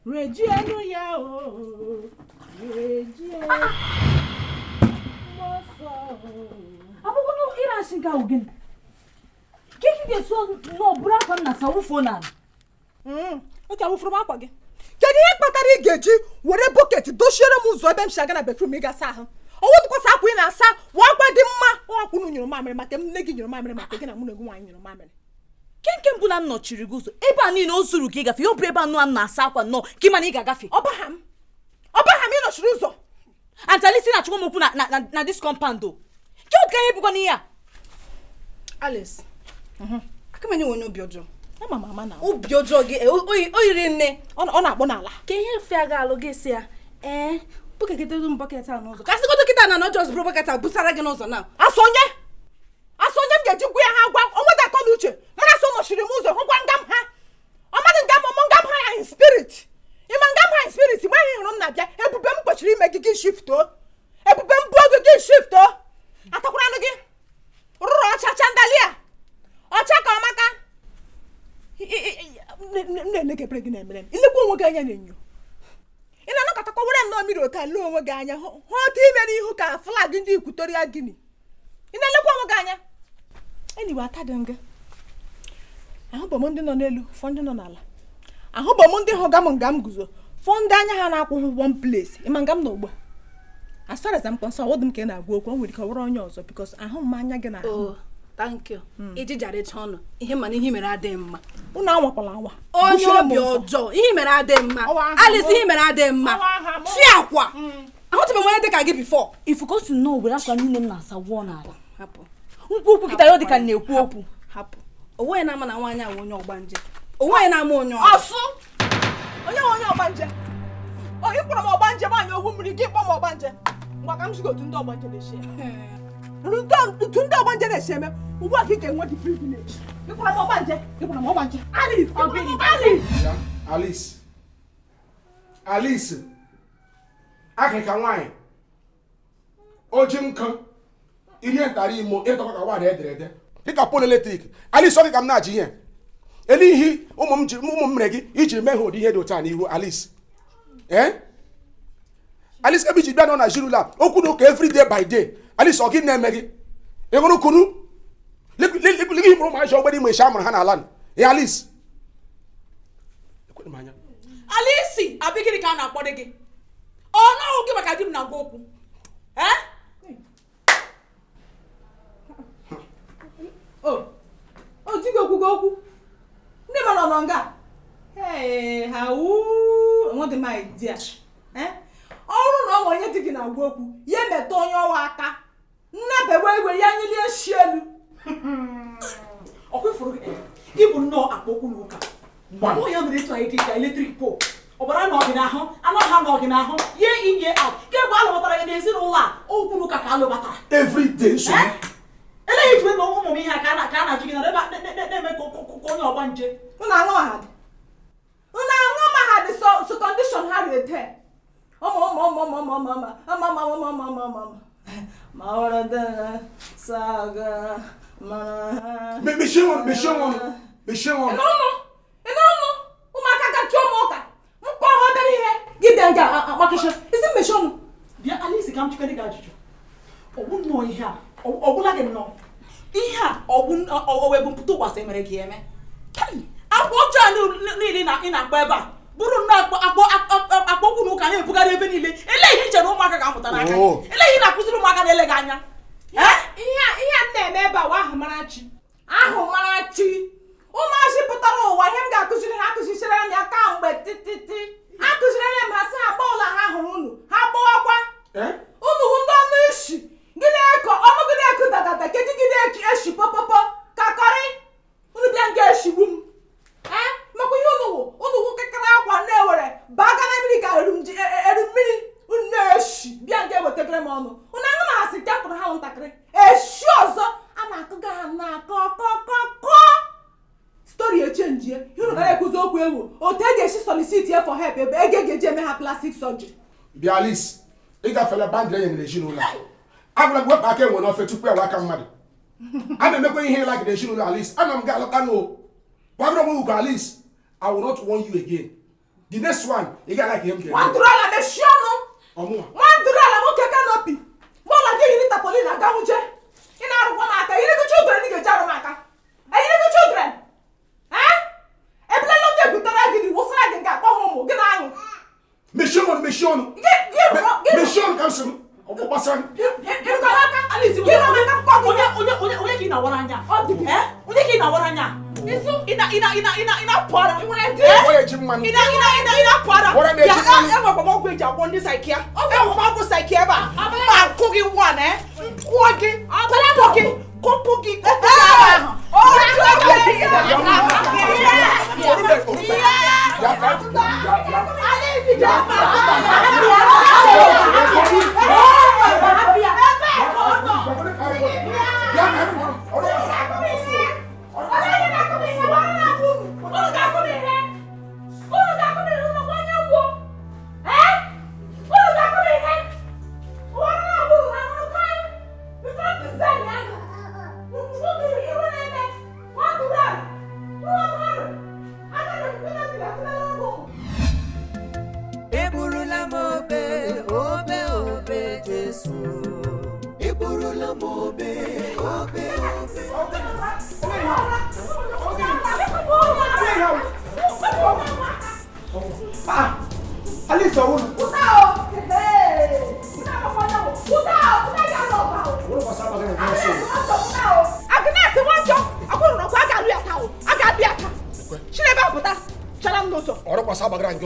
Regiano ya o. Regiano. Moso. Abugono ira shinga ugin. Kiki ge so no bra kwa na sawufo na. Oke awu from akwa ge. Kedu ihe kpatara ị ga-eji were bucket doshiere m ụzọ ebe m shaga na bedroom ịga saa ahụ. Owo dịkwa sa akwa ị na-asa, wakwa dị mma. Ọ akwụ nyụrụ mamịrị maka nne gị nyụrụ mamịrị maka gị na mụ na gị nwaanyị nyụrụ mamịrị. Kenke mbụ na nnọchiri gị ụzọ. Ebe a niile o zuru ka ị gafe. Yo ebe anụ a na-asa akwa nọ. Ka ịma na ị ga-agafe. Ọbaham ịnọchiri ụzọ. Antalisi na chukwu m okwu na this compound o. Ke o ka ihe bụkwa n'ihe a? Alice. Akamenye onye obi ọjọọ. Mama na. Obi ọjọọ gị o yiri nne. Ọ na-akpọ n'ala. Ka ihe fe aga alụ gị si ya. Bucket m bucket a n'ụzọ. Ka sịgodo kịta na just buru bucket a busara gị n'ụzọ na. Asonye m ga-eji gwa ya ha gwa. Onwe da akọ n'uche. Mana so nọchiri m ụzọ hụkwa ngam ha. Ọmadị ngam ha in spirit. Ịma ngam ha in spirit mgbe anyị hụrụ m na-abịa ebube m kpochiri ime gị shifto. Ebube m bụ oge gị shifto. Atakwara anụ gị. Rụrụ ọcha ndalia. Ọcha ka ọmaka. Na-elekepere gị na-emere m. Ilekwa onwe gị anya na-enyo. Ị na-anọkọtakwa were nnọọ mmiri otu ala onwe gị anya hụ otu ime n'ihu ka flag ndị Equatorial Guinea. Ị na-elekwa onwe gị anya. Anyway, atadị nga. Ahụbọ m ndị nọ n'elu, fọ ndị nọ n'ala. Ahụbọ m ndị hụga m nga m guzo, fọ ndị anya ha na-akwụghị one place. Ịma nga m n'ogbe. As far as I'm concerned, ọ dị m ka ị na-agwa okwu, o nwere ike ọ bụrụ onye ọzọ because ahụ m anya gị na ahụ. Thank you. Iji jarịcha ọnụ. Ihe mana ihe mere adịghị mma. Unu anwakwala anwa. Onye obi ọjọọ. Ihe mere adịghị mma. Alice ihe mere adịghị mma. Fiakwa. Ahụtụbe m onye dị ka gị before. Ifuko si no were akwa niile m na-asa wụọ n'ala. Hapụ. Okwu kita yo dị ka na-ekwu okwu. Hapụ. Onwe na ama na nwaanyị ahụ onye ọgbanje. Onwe na ama onye ọsụ. Onye ọgbanje. Ịkpọrọ m ọgbanje nwaanyị ogwu mmiri gị kpọọ m ọgbanje. Ngwa ka m shigo otu ndị ọgbanje na-eshi. Otu ndị ọgbanje na-eshi eme. Ugbu a ka ị ga-enwe the privilege. Ịkpọrọ m ọgbanje. Alice. Akịka nwaanyị. Oji nkụ. Ihe ntara imo ịtọkọ ka nwaanyị ederede. Dịka pol eletrik. Alice ọ dị ka m na-achị ihe. Elihi ụmụ m mere gị iji mee ha ụdị ihe dị otu a n'ihu Alice. Alice ebe iji bịa nọ na jirula okwu na ụka every day by day. Alice ọ gị na-eme gị. Ị hụrụ kunu? Ligi mụrụ ụmụazị ọgbere ime isha amụrụ ha n'ala. Alice. Alice, abịgịrị ka a na-akpọ gị. Ọ na-ahụ gị maka di m na-agwa okwu. O jighị okwu. Ndị mara nọ nga. Enweghị m idea. Ọrụ na onye dị gị na-agwa okwu, ya emeta onye ọwa aka. Nnabewe igwe ya nyilie shi elu. Ọkwụfụrụ gị. Ịbụ nnọọ akpọkwu n'ụka. Ọ ya mere etu anyị dị ka eletrik pole. Ọbara na ọdịnahụ, anụ ha na ọdịnahụ, ye in ye out. Kemgbe alụbatara gị n'ezinụlọ a, okwu n'ụka ka alụbatara. Every day so. Eleghị iji ebe ụmụ m ihe a ka a na-ajụ gị na na-eme ka onye ọgba nje. Unu aṅụ mahadị so condition ha rete. Ụmụaka ga-achụ ụmụ ụka. Mkpọ ha obere ihe. Gị bịa nga agbakịsị. Isi mmechi ọnụ. Bịa Alice ka m chịkọrọ gị ajụjụ. Ọgwụ nnọọ ihe a. Ọgwụla gị nnọọ. Ihe a ọgwụ ebumpụta ụgbasa emere gị eme. Akwa ọjọọ niile ị na-akpọ ebe a. Bụrụ nnọọ akpọkwu n'ụka na-ebugharị ebe niile. Eleghị iche na ụmụaka ga-amụta n'aka. Eleghị na-akụziri ụmụaka na-ele gị anya. Ihe a m na-eme ebe a wa ahụ mara chi. Ụmụazị pụtara ụwa ihe m ga-akụziri ha akụzichara anya kamgbe tititi. Akụzirere m ha sị ha gbaa ụlọ ha hụrụ unu. Ha gbawakwa. Unu hụ ndị ọnụ isi. Gị na-eko ọnụ gị na-eku dagada kedu gị na-eshi popopo ka kọrị. Unu bịa nga eshigbu m. Makwa ihe unu hụ kekere akwa na-ewere baga na mmiri ka eru mmiri unu na-eshi bịa nga ewetegere m ọnụ. Unu aṅụ ma ha si kepụrụ ha ntakịrị. Eshi ọzọ a na-akụga ha na-akọ story echenjie. Ihe unu gara ekwuzi okwu ewu otu e ga-esi solicit for help ebe ego ga-eji eme ha plastic surgery. Bịa Alice, ị gafela bandịrị enye n'ezinụlọ. Agwara gị wepụ aka enwe n'ofe tupu ewe aka mmadụ. A na-emekwa ihe ịla gị n'ezinụlọ Alice. Ana m ga-alọta n'o. Gwagoro m ugwu Alice, I will not warn you again. The next one, you got like him. One dollar the shono. $1 moke canopy. More like you need a polina gamuje. In our mata, you need children in the Jaramaka. And you need children. Eh? A plan of the Butaragi was like a go home. Get out. Mission. Mission comes from Obasan. You got Alice. You know what I know. Eh? You know what I know. Ina para. Ina para. Ya ewa mo gbe ja won this IKEA. Ewa mo go IKEA ba. Ba cooking one eh. Cooking. Cooking.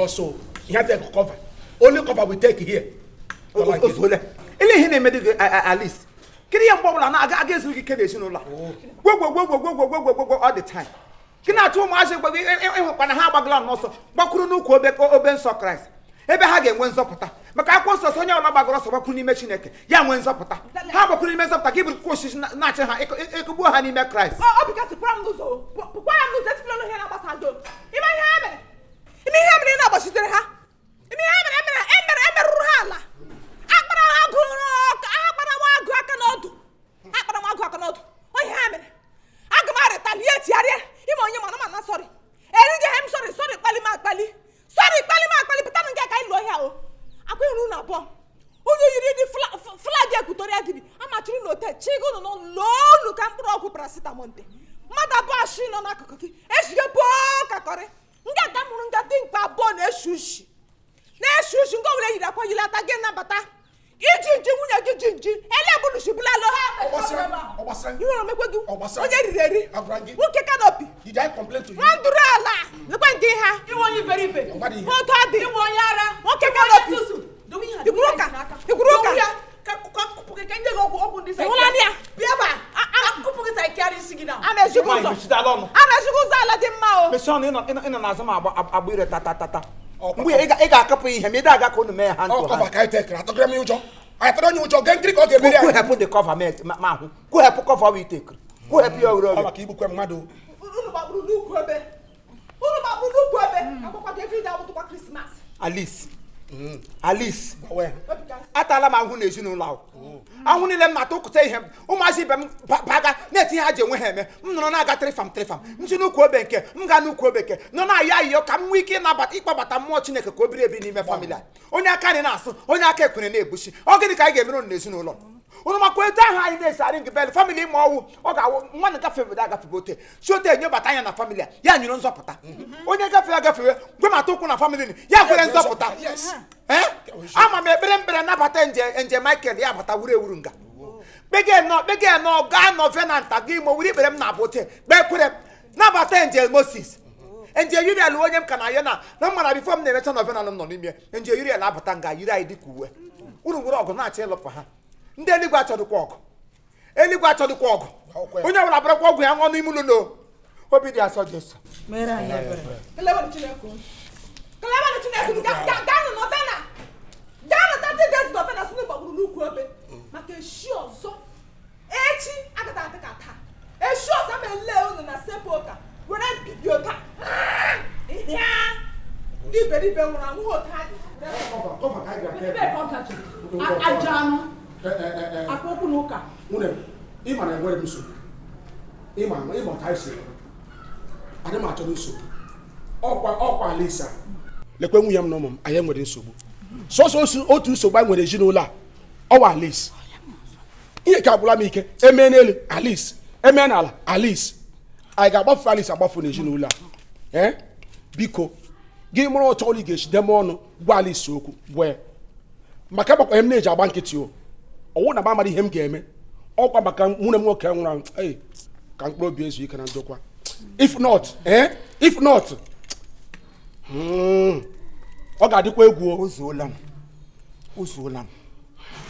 So you have to cover. Only cover we take here. Alice. Can you against we can all the time. Can I tell my when I have a glam also? Bakuru Quebec or Ben so Christ. Ebe Hagen wins up. Macacos or Sonia Labagros of Bakuni Machineke. Young wins up. How about Kuni Mesa give it questions natural Ekubuhani Christ? Oh, because the problem is so. Why am I just blowing here about Sando? If I have it. If I have it, I should have. If I have it, Ruhala. You want to make what you want? Who canopy? Did I complain to you? $1. Look at her. You want you very big. What you want, Yara? What canopy? Do we have the broker? The broker. Can you go open this? I'm a sugar. I'm a sugar. Mission in an azama abuire tata. We got a couple of me that got on the man. Oh, I take her. I thought you were going to go to the cover, put the cover, man. Go help cover we take. Go help your road. Alice. Alice. Atala ma hu na esi no lawo. Ahun ni le ma to kutai hem. O ma si bem baga na ti ha je we hem. No na aga 3 fam. Nti no ko benke, mga no ko benke. No na ya yo kam wiki na bat ikpa bata mo Chineke ko bire bi ni me family. Onya aka ni na aso, onya aka ekune na ebushi. O gini ka ga emi no na esi no lo. Ono ma ko eta ha ni dey sare ngi family mo wu. O ga nwan ka fe da ga fe bote. So te enyo bata ya na family. Ya nyiro nzopota. Onya ka fe gwe ma to ku na family ni. Ya kwere nzopota. Yes. Ama me brembere na bata nje Michael ya bata wuru nga. Bege no ga no venanta gi mo wuri berem na bote. Be kwere na bata nje Moses. Nje yuri alu onyem kana ye na mara before me na venanta no ni me. Nje yuri ala bata nga yuri aidi kuwe. Uru wuru ogo na ache lopo ha. Ndị eligwe achọdụ kwa ọgụ. Eligwe achọdụ kwa ọgụ. Onye wala bara kwa ọgụ ya ngọ n'imu no. Obi dị asọ Jesu. Mere anyị ebere. Kelewa Chineke. Ganu no vena. Ganu 30 days no vena sunu bagburu n'ukwu ebe. Maka eshi ọzọ. Echi agata ataka taa. Eshi ọzọ ma ele unu na sepoka. Were bibiota. Ihia. Iberibe nwụrụ anwụ ota dị. Cover ka ga Ajanu. Akpọkwu n'ụka. Nwunye, ịma na enwere m nsogbu. Ịma ka isi. Adị m achọ nsogbu. Ọkwa Alisa. lekwe nwunye m na ụmụ m anyị nwere nsogbu sọsọ otu nsogbu anyị nwere ezinụlọ a ọwa Alice ihe ka agwụla m ike eme n'elu Alice eme n'ala Alice anyị ga-agbafu Alice agbafu n'ezinụlọ a biko gị mụrụ ọtọ ọlụ ga-echide m ọnụ gwa Alice okwu gwa ya maka agbakwa m na-eji agba nkịtị ọwụ na amara ihe m ga-eme ọkwa maka nwunye m nwoke nwụrụ anwụ ka mkpụrụ obi ezu ike na ndokwa if not ọ ga-adịkwa egwu ozuola m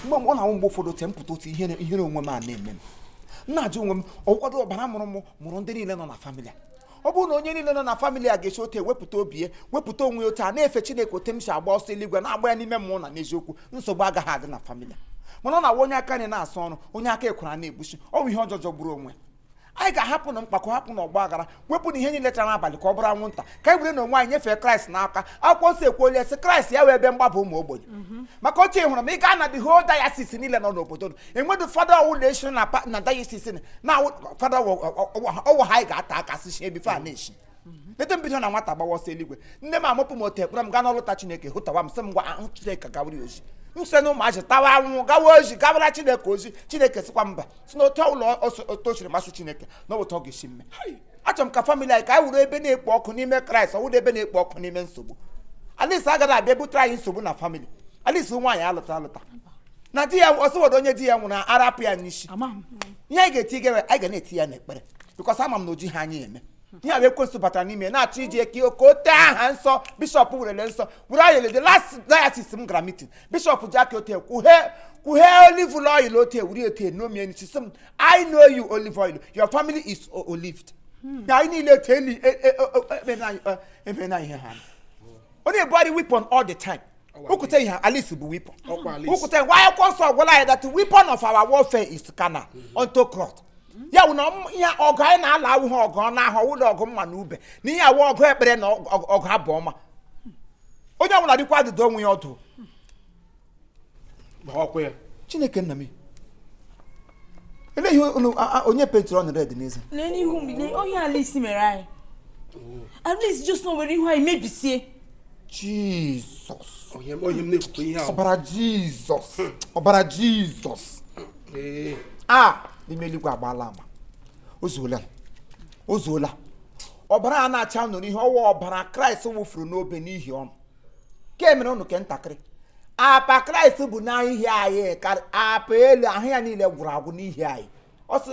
mgbe ọ na-anwụ mgbe ụfọdụ te mpụta otu ihere onwe m a na-eme m na-ajụ onwe m ọkwado ọbara mụrụ ndị niile nọ na famili a ọ bụrụ na onye niile nọ na famili a ga-esi otu ewepụta obi ya wepụta onwe ya otu a na-efe Chineke ote m si agba ọsọ eluigwe na-agba ya n'ime mmụọ na n'eziokwu nsogbu agaghị adị na famili a mana ọ na-awa onye aka anyị na-asụ ọrụ onye aka ekwara na-egbuchi ọ bụ ihe ọjọọ jọgburu onwe anyị ga-ahapụ na mkpakọ hapụ na ọgba aghara wepụ na ihe niile chara n'abalị ka ọ bụrụ anwụnta ka anyị were na onwe anyị nyefee Kraịst n'aka akwụkwọ nsọ ekwuola sị Kraịst ya wee ebe mgbaba ụmụ ogbenye maka otu hụrụ m ị gaa na the whole diocese niile nọ n'obodo enwedụ fada ọwụ na-eshiri na diocese na fada ọwụ ha anyị ga-ata aka sichie bifo a na-eshi ete mbido na nwata gbawa ọsọ eluigwe nne m amụpụ m otu ekpere m gaa n'ọlụta Chineke hụtawa m sị m gwa Chineke gawara ozi nse na ụmụazị tawa anwụ gawa ozi gawara Chineke ozi Chineke sịkwa mba si na otu ụlọ tochiri masụ Chineke na ọbụta ọ ga-esi mme achọrọ m ka famili anyị ka anyị wuru ebe na-ekpo ọkụ n'ime Kraịst ọ wụrụ ebe na-ekpo ọkụ n'ime nsogbu Alice agaghị abịa butere anyị nsogbu na famili Alice nwaanyị alụta na di ya ọsọbodo onye di ya nwụrụ arapụ ya n'isi ihe anyị ga-eti gere anyị ga na-eti ya n'ekpere bikọs ama m na oji ha anyị eme ihe a ekwensu batara n'ime na-achọ ije ka o tee aha nsọ bishọp werele nsọ were ayele the last diocese m gara meeting bishọp ji aka ote kwuhe olive oil ote wuri ote nomie n'isi m I know you olive oil your family is olived na anyị niile teli ebe na ihe ha ọ na-ebugharị weapon all the time ukwute ihe Alice bụ weapon ukwute gwa akwụkwọ nsọ gwara anyị that the weapon of our warfare is carnal unto Christ ya wụ na ihe ọgụ anyị na-ala awụghị ọgụ n'ahụ ọwụlọ ọgụ mma na ube na ihe awụ ọgụ ekpere na ọgụ abụ ọma onye ọbụla dịkwa adịdo onwe ya ọdụ Chineke nna m eleghị onye pentụrụ ọnụ red n'eze onye Alice mere anyị Alice just na were ihu anyị mebisie Jizọs ọbara Jizọs n'ime eluigwe agbaala ama ozuola ọbara a na-acha nụ n'ihe ọwa ọbara Kraịst wụfuru n'obe n'ihi ọnụ ka emere ụnụ ke ntakịrị apa Kraịst bụ n'ihi anyị apa elu ahụ ya niile gwụrụ agwụ n'ihi anyị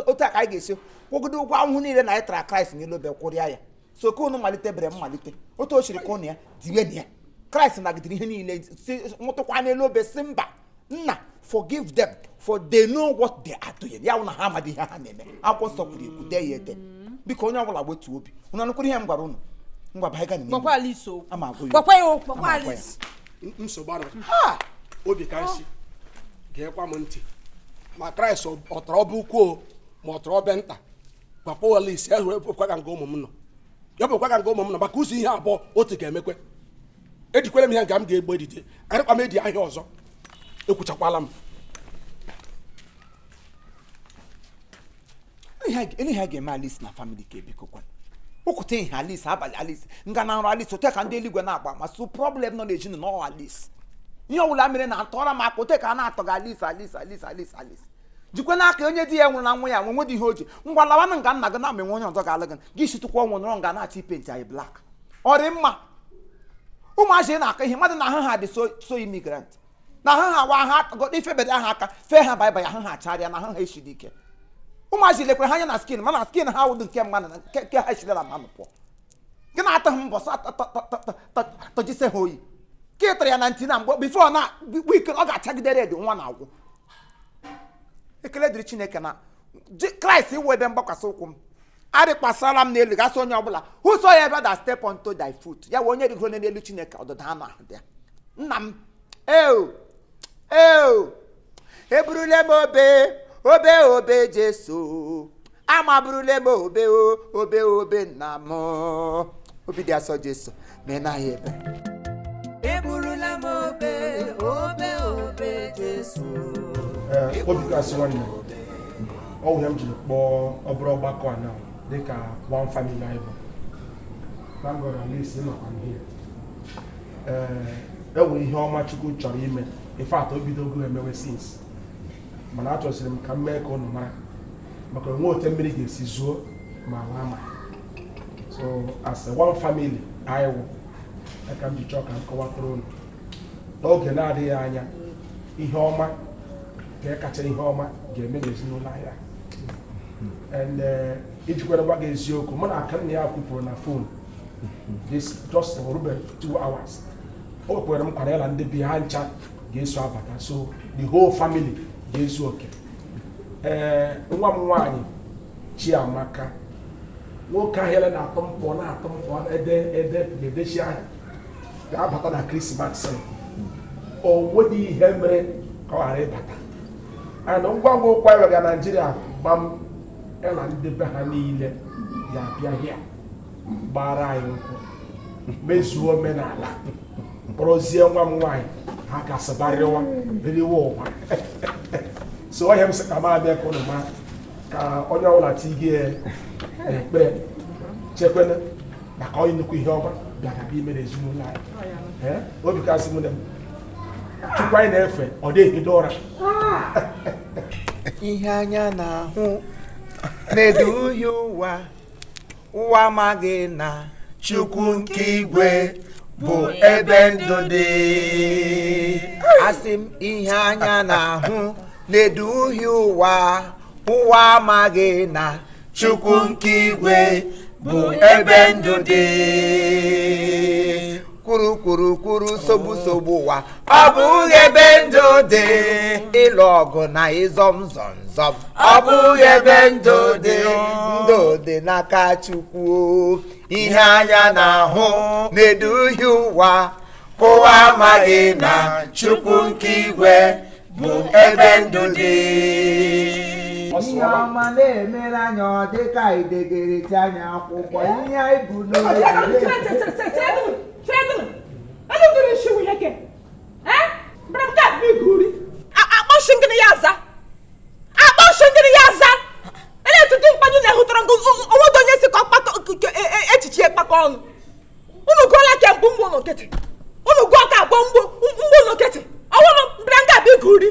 otu a ka anyị ga-esi kwụgide ụgwọ ahụhụ niile na anyị tara Kraịst n'elu obe kwụrịa ya so ka ụnụ malite bere mmalite otu o chiri ka ụnụ ya diwe na ya Kraịst nagidere ihe niile nwụtụkwa n'elu obe si mba nna forgive them for they know what they are doing ya wụ na ha amadị ihe ha na-eme akwụkwọ nsọ kwuru ekwu dee ya ede biko onye ọbụla gbetu obi ụnụ anụkwara ihe m gwara ụnụ ngwa ba ịga nsogbu obi ka nsi ga-ekwa m ntị ma Kraịst ọ tọrọ ọbụ ukwuo ma ọ tọrọ ọbịa nta gwakwa Alice ya wepụkwa ka nga ụmụ m nọ ya bụkwa ka nga ụmụ m nọ maka ụzọ ihe abụọ otu ga-emekwe ejikwere m ihe nga m ga-egbo edide arịkwa m edi ahịa ọzọ ekwuchakwala m ele ha ga-eme Alice na famili ka ebikokwa okwute ihe Alice abalị Alice nga na nrụ Alice ote ka ndị eluigwe na-agba ma so problem nọ n'ezinụlọ Alice ihe ọbụla mere na atọrọ m aka ote ka a na-atọ gị Alice jikwe n'aka onye di ya nwụrụ na nwa ya nwe nwedị ihe o ji ngwa lawanụ nga nna gị na menwe onye ọzọ ga-alụ gị situkwa ọnwụ nọrọ nga na-achọ ipenti anyị blak ọ dị mma ụmụazị na-aka ihe mmadụ na ahụ ha dị so imigrant na ahụ ha wa ha ifebede aha aka fee ha baịbụl ahụ ha acharịa na ahụ ha eshiri ike ụmụazị lekwere ha anya na skin mana skin ha wụdụ nke mmadụ na nke ha eshirila mmanụ pụọ gị na-atọ ha mbọsọ tọjise ha oyi ka ị tara ya na ntị na mgbe bifo na wike ọ ga-achagide red nwa na-agwụ ekele dịrị Chineke na Kraịst iwu ebe mgbakwasị ụkwụ m adịkwasara m n'elu gasị onye ọbụla whosoever that step onto thy foot ya wee onye rigoro n'elu Chineke ọdụda ha na-ahụ ya nna m eburule m obe Jesu amaburule m obe nna m obi dị asọ Jesu mee na ya ebe eburule m obe Jesu obi kasị nwanne ọ wụ ya m jiri kpọọ ọbụrụ ọgbakọ a na dịka one family Igbo thank God Alice nọkwa here enwe ihe ọma Chukwu chọrọ ime ife atọ bidogo emewe since mana achọsiri m ka m mee ka ụnụ mara maka onwe ote mmiri ga-esi zuo ma ama so as a one family anyị wụ aka m ji chọọ ka m kọwatara ụnụ n'oge na-adịghị anya ihe ọma nke kacha ihe ọma ga-eme n'ezinụlọ anyị and ijikwara gwa gị eziokwu mụ na aka nna ya kwupụrụ na fon this just for rube 2 hours o kwere m kwara ya na ndị bi ha ncha ga-eso abata so the whole family ga-ezu oke nwa m nwaanyị Chiamaka nwoke ahịa na-atọ mpọ edechi ahịa ga-abata na Krismas o nwedị ihe mere ka ọ ghara ịbata and ngwa ngwa ụkwa ewega Naijiria gbam na ndị be ha niile ya bịa hịa gbara anyị nkwụ mezuo omenala kpọrọzie nwa m nwaanyị ha gasịbarịwa eriwe ụwa so ọhịa m sị ka m abịa ka ụnụ ma ka onye ọbụla tigie ekpere chekwena maka onye nnukwu ihe ọma bịara bịa ime n'ezinụlọ anyị obi kasị m na m Chukwu anyị na-efe ọ dịghị ụra ihe anya na-ahụ na-eduhie ụwa amaghị na Chukwu nke igwe bụ ebe ndụ dị. Asị m ihe anya na-ahụ na-eduhie ụwa amaghị na Chukwu nke igwe bụ ebe ndụ dị. Kwuru sogbu ụwa ọ bụghị ebe ndụ dị. Ịlụ ọgụ na ịzọm ọ bụghị ebe ndụ dị n'aka Chukwu. Ihe anya na-ahụ na-eduhie ụwa amaghị na Chukwu nke igwe bụ ebe ndụ dị. Ihe ọma na-emere anya ọ dị ka idegereti anya akwụkwọ ihe anyị bụ n'oge echiche kpakọ ọnụ unu gụọla ka mgbu mgbu n'okete unu gụọ ka agbọ mgbu n'okete ọwụrụ mbịa nga abịa ego uri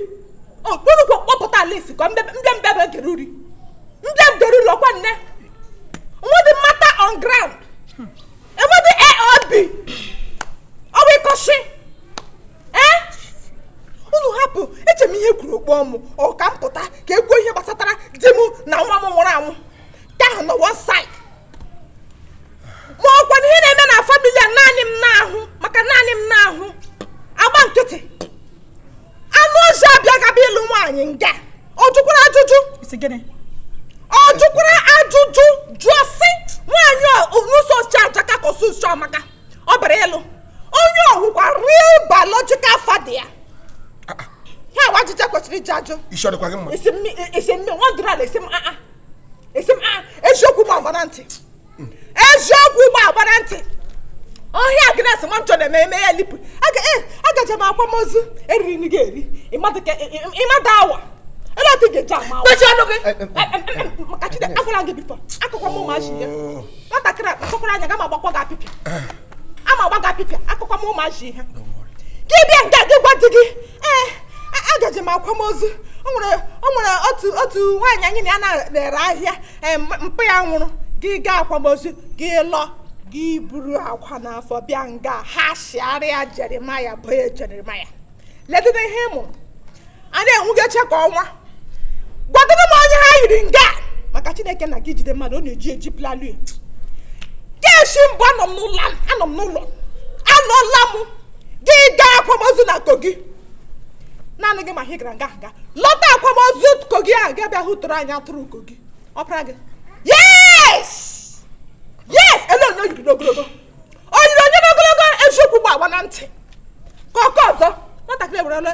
unu kpọpụta alisi ka mbịa mbịa gere uri mbịa m gere uri ọkwa nne nwedị matter on ground enwedị AOB ọwụ ịkọshi unu hapụ eche m ihe kwuru okpo ọmụ ọ ka m pụta ka egwuo ihe gbasatara di m na nwa m nwụrụ anwụ ka ahụ na one side ma ọkwa ihe na-eme na famili a naanị m na-ahụ maka naanị m na-ahụ agba nkịtị anụ ọzọ abịaghị ịlụ nwaanyị nga ọ jụkwara ajụjụ jụọ sị nwaanyị n'ụzọ ọcha aja ka kọsụsụ amaka ọ bịara ịlụ onye ọhụkwa real biological father ya ha awa ajụjụ kwesịrị iji ajụ isi mme nwandụrụ ala esi m eziokwu gba agbara ntị ọhịa agnes manchọ na-eme ya lipụ agaje m akwamozu eriri n ga-eri ịmada awa eleta ga-eji ama maka chide agwara gị bifọ akụkọ m ụmụaji ya nwatakịrị akpachọkwara anya gama agbakwa gị apịpịa akụkọ m ụmụaji ihe gị bịa nga gị gwa di gị agaje m akwamozu o nwere otu nwaanyị anyị na ya na-ere ahịa mpụ ya nwụrụ gị gaa akwamozu gị lọ gị buru akwa n'afọ bịa nga ha shịarịa Jeremaya bụ ya Jeremaya ledịna ihe mụ a na-enwugeche ka ọnwa gwadoro m onye ha yiri nga maka Chineke na gị jide mmadụ ọ na-eji plalu gị eshi mbụ anọ m n'ụlọ anọla m gị gaa akwamozu na Kogi naanị gị ma ị gara nga lọta akwamozu Kogi ahụ gị bịa hụtụrụ anyị atụrụ Kogi ọpara gị yes ele onye oyiri n'ogologo eziokwu gba agba na ntị ka ọkọ ọzọ nwatakịrị ewerele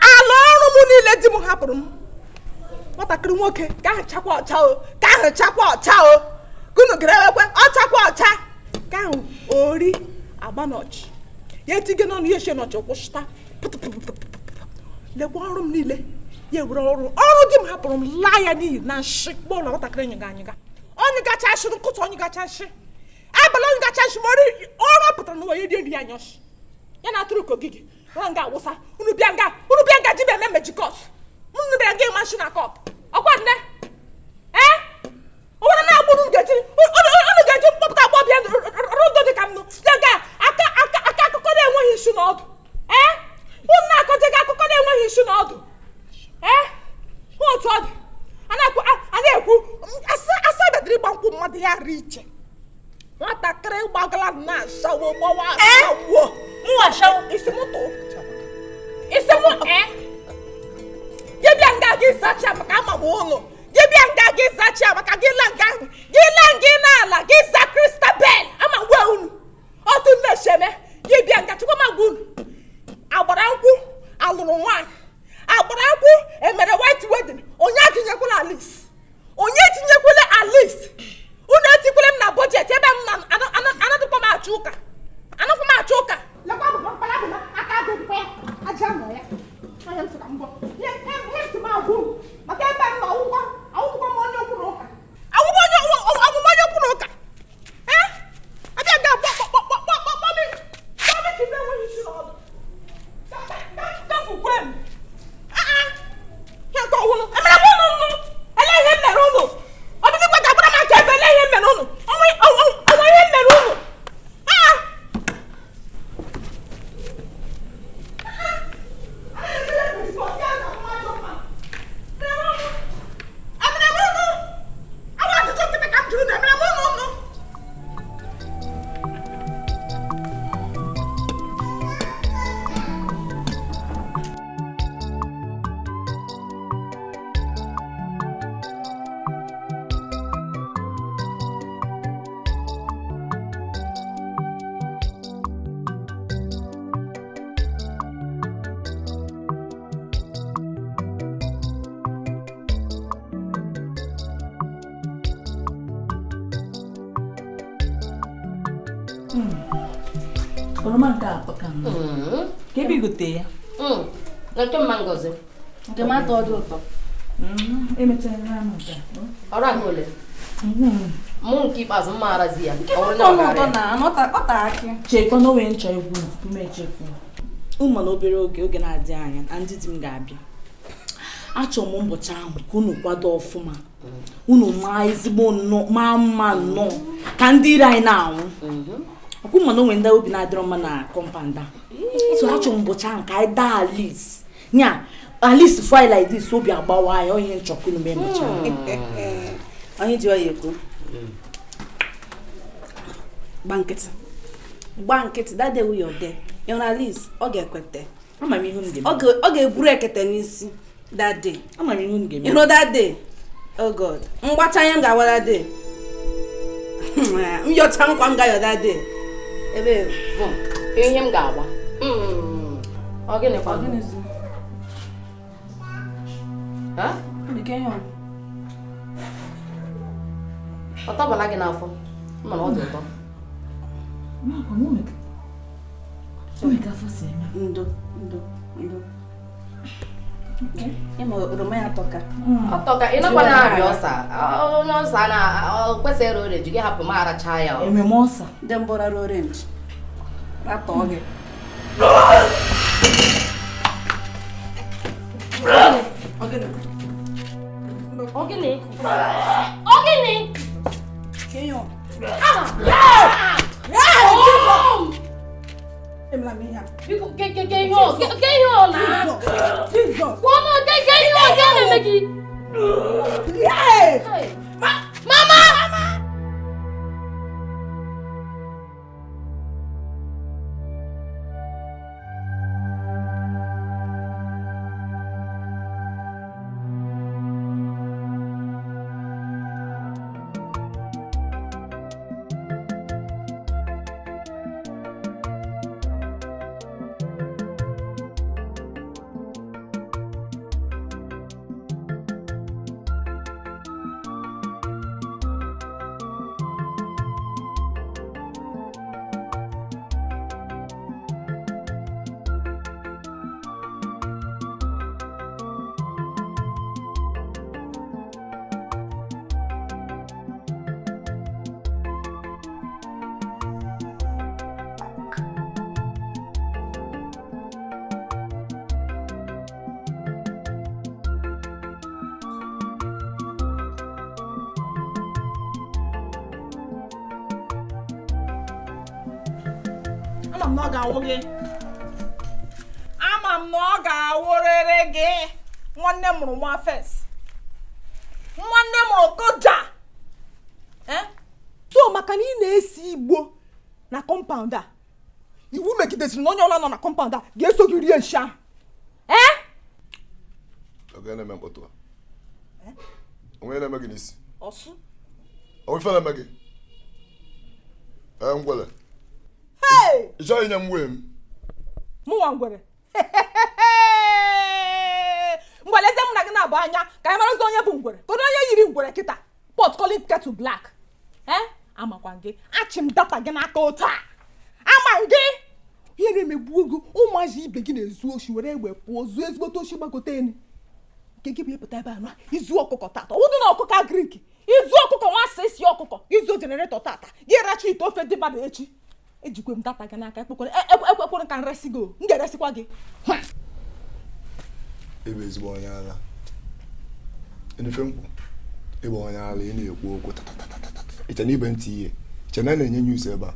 ala ọrụ m niile di m hapụrụ m nwatakịrị nwoke ka ahụ chakwa ọcha o gụnụ gere ekwe ọchakwa ọcha ka ahụ ori agba n'ọchị ya etige n'ọnụ ya eshie n'ọchị kwụsịta lekwa ọrụ m niile ya ewere ọrụ di m hapụrụ m laa ya n'iyi na nshi kpọọ ụlọ nwatakịrị nyịga onye gacha ashị nkụtụ onye gacha nshi balon ga change mori ora puta no ye di anyosh ya na turu kogigi nga wusa unu bianga jibe me mejikos unu bianga machine akop okwa nne ora na agburu ngeji unu geji popta agbo bia rodo de kamno ga aka akụkọ na-enweghị isi n'ọdụ unu na-akọje ga akụkọ na-enweghị isi n'ọdụ otu ọ dị a na-ekwu asa bediri ịgba nkwụ mmadụ ya ri iche nwatakịrị gbagala na-asawo gbawa asawo isimụ gị bịa nga gị zacha maka amagba ụlọ gị bịa nga gị zacha maka gị la nga n'ala gị za Kristabel amagwa unu otu nne-esheme gị bịa nga chukwu magwa unu agbara nkwụ alụrụ nwaanyị agbara nkwụ emere white wedding onye atinyekwala Alice unu etikwele m na budget ebe m anadụkwa m achụ ụka lekwa bụ mkpalabụla aka adịkwa ya aja nọ ya onye m sịka mbọ ihe ntị m agwụ maka ebe m na ọgwụgwọ m onye okwu na ụka ọmụmụ onye okwu na ụka abịa ga kpọmi chi na-enweghị isi n'ọdụ gafukwe m ihe nke ọhụrụ emere m ụnụ ele ihe m mere ụnụ ọbịdị kwata agbara m aka ebe ele ihe m mere ụnụ ọnwa ihe m mere ụnụ oroma nke atọ ka mma ka ebe igote ya nke mma ngozi nke m atọ dị ụtọ emechara m nke ọrụ ahụ ole mụ nke ikpeazụ mma arazi ya ụtọ na ọta akị chekwa na onwe nchọ egwu m echefu ụmụ na obere oge na-adị anya na ndị di m ga-abịa achọrọ m ụbọchị ahụ ka unu kwado ọfụma unu maa ezigbo maa mma nnọọ ka ndị ire anyị na-anwụ ọkwụ mana onwe ndị obi na-adịrọ mma na kọmpanda so achọrọ m ụbọchị ahụ ka anyị daa Alice file like this obi agbawa ya onye nchọkụ unu mee mụcha onye ji ọya ekwu gba nkịtị that day we are there you know Alice ọ ga-ekwete ama m ihe m ga-eme ọ ga-eburu ekete n'isi that day ama m ihe m ga-eme you know that day oh God mgbacha anya m ga-awa that day myọcha nkwa m ga-ayọ that day ebe ihe m ga-agba ọ gịnị kwa ọ tọbala gị n'afọ mana ọ dị ụtọ ndo ịma oroma ya tọka ọtọka ị nakwa na-arịa ọsa onye ọsa na kwesịrị orange gị hapụ m aracha ya ememe ọsa ndị mbọrara orange ratọ gị Ogini Kenyo Mama! ama m na ọ ga-awụ gị. Ama m na ọ ga-awụrịrị gị. Nwanne mụrụ nwa fes. Nwanne mụrụ koja. So maka na ị na-esi Igbo na compound a, iwu megidesiri na onye ọla nọ na compound a ga-eso gị rie nshi ahụ. Oge na-eme mkpọtụ. Onwe na-eme gị n'isi. Ọsụ. Onwe ife na-eme gị. Ngwele. Hey! Ị chọghị inye m wee m? Mụnwa ngwere. Ngwere eze mụ na gị na-abụ anya ka anyị mara ụzọ onye bụ ngwere. Kedu onye yiri ngwere kịta? Pot calling kettle black. Amakwa gị. Achị m data gị n'aka otu a. Ama gị. Ihe na-emegbu ogo ụmụazị ibe gị na-ezu oshi were egbe pụọ zuo ezigbote oshi gbagote enu. Nke gị bụ ịpụta ebe anụ izu ọkụkọ tata. Ụdị na ọkụkọ agrik. Izu ọkụkọ nwa isi ọkụkọ. Izu jeneretọ tata. Gị racha ite ofe dị bada echi. Ejikwe m data gị n'aka ekwekwere ka nresi gị. M ga-eresikwa gị. Ebe ezigbo onye ala. Enefe mkpu. Ebe onye ala ị na-ekwu okwu tatatata. Iche na ibe ntị ihe. Iche na na-enye news ebe a.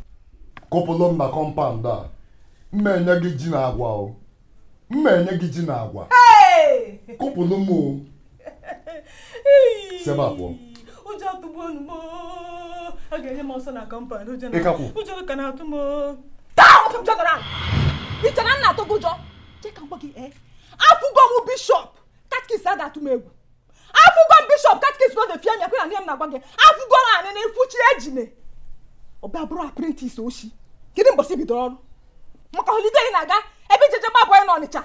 Kọpụlụ m na compound a. Mma enye gị ji na agwa o. Mma enye gị ji na agwa. Kọpụlụ m o. Seba abụọ. Ụjọ atụgbu onu m. A ga-enye m ọsọ na compound ụjọ na. Ịkapụ. Ụjọ ka na-atụ m. Taa ọkụ m jọgara. Iche na nna atụ gị ụjọ. Cheka ngwa gị afụgo m bishọp. Katkis a ga-atụ m egwu. Afụgo m bishọp katkis no dey fear me akwụna nne m na-agwa gị. Afụgo m anị na ifuchi ejine. Ọbịa bụrụ apprentice oshi. Kedu mbọsị bidoro ọrụ? Maka holiday na-aga ebe ijeje gbapụ anyị n'Ọnịcha.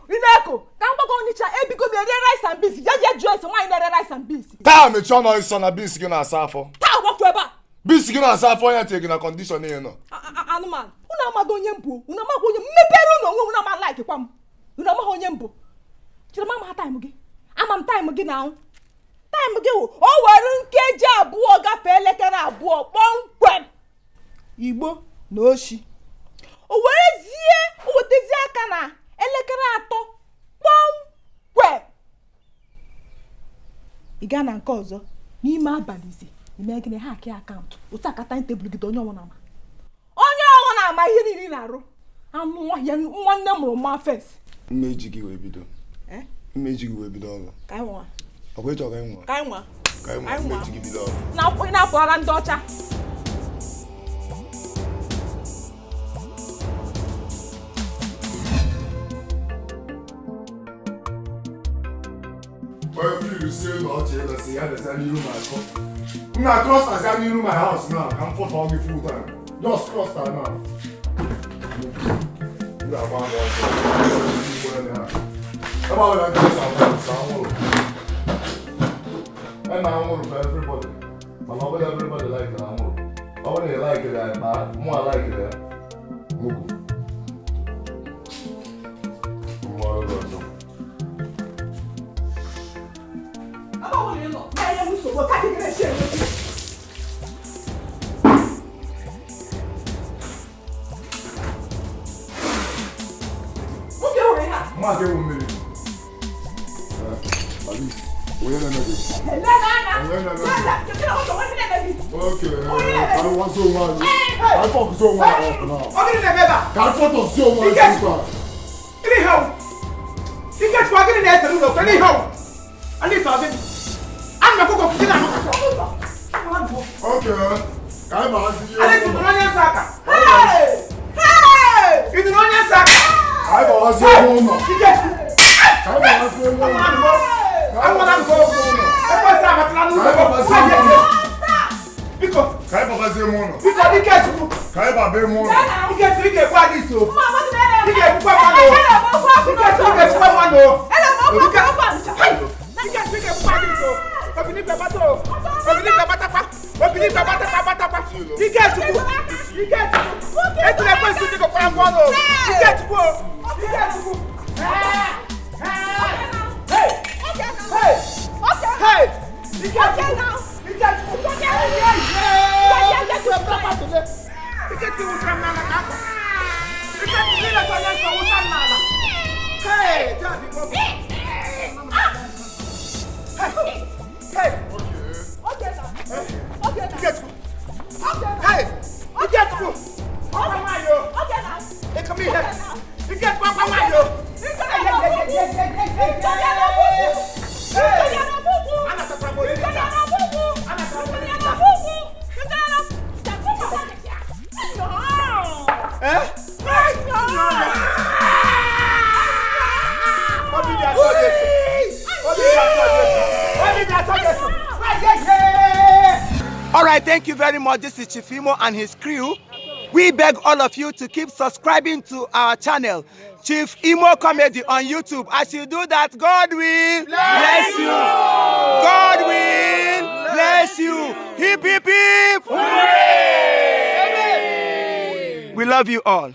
Rineko ka m gbago Ọnịcha ebigo m erie rice and beans. Je jụọ ese nwaanyị na-ere rice and beans. Taa mechie ọnụ ọsịsọ na beans gị na-asa afọ. Taa gbafu ebe a. Beans gị na-asa afọ onye tee gị na condition ihe nọ. Anụmanụ unu amaghị onye mbụ. Unu amaghị onye mmepere unu onwe unu ama like kwa m. Unu amaghị onye mbụ. Chere mama ha time gị. Ama m time gị na ahụ. Time gị wụ o were nkeji abụọ gafee elekere abụọ kpọmkwem. Igbo na oshi. O wetezie aka na elekere atọ kpọmkwem. Ị gaa na nke ọzọ n'ime abalị ise ime gịnị ha akị akaụntụ otu aka timetable gị onye ọnwụ na-ama. Onye ọnwụ na-ama ihe niile na-arụ. Anụ ọhịa nwanne mụrụ nwa fes. Mmeji gị wee bido. Mmeji gị wee bido ọrụ. Ka anyị nwa. Ọ bụ ịchọ ka anyị nwa. Ka anyị nwa. Ka anyị nwa mmeji gị bido ọrụ. Na-apụ agha ndị ọcha. Na ọchị elesi ya desa n'iru my akọ. M na-cross as n'iru my house now. Ka m photo gị full time. Just cross that now. M ga-agba m ọsọ. Ebe ọ bụla ndị sa anwụrụ. Ema anwụrụ for everybody. Mana ọ bụla everybody like na anwụrụ. Ọ bụla ị like ya ma mụ a like ya. Mugu. Mmadụ ọzọ. Mmadụ ewu mmiri. Alice, onye na-emebi. Okay, I don't want so much. I focus so much now. Can't focus so much. Anyhow, you get fucking there to look. Anyhow, I need something. I'm not going to sit down. Okay, I'm asking you. I need to run your saka. Hey! Hey! You run your saka. I'm asking you. You get. I'm asking you. I want to go. Because Kai baba zai mono. because you get to. Kai baba mono. You get to get what this so. You get to what one. You get to get what one. You get to get what this so. Obini baba to. Obini baba tapa. Obini baba tapa. You get to. You get to. Et tu les peux soutenir comme un bon. You get to go. You get to go. Hey. Hey. Hey. You get to now. You get to go. Okay. All right, thank you very much. This is Chief Imo and his crew. We beg all of you to keep subscribing to our channel, Chief Imo Comedy on YouTube. As you do that, God will bless you. God will bless you. Hip, hip, hip. Hooray! We love you all.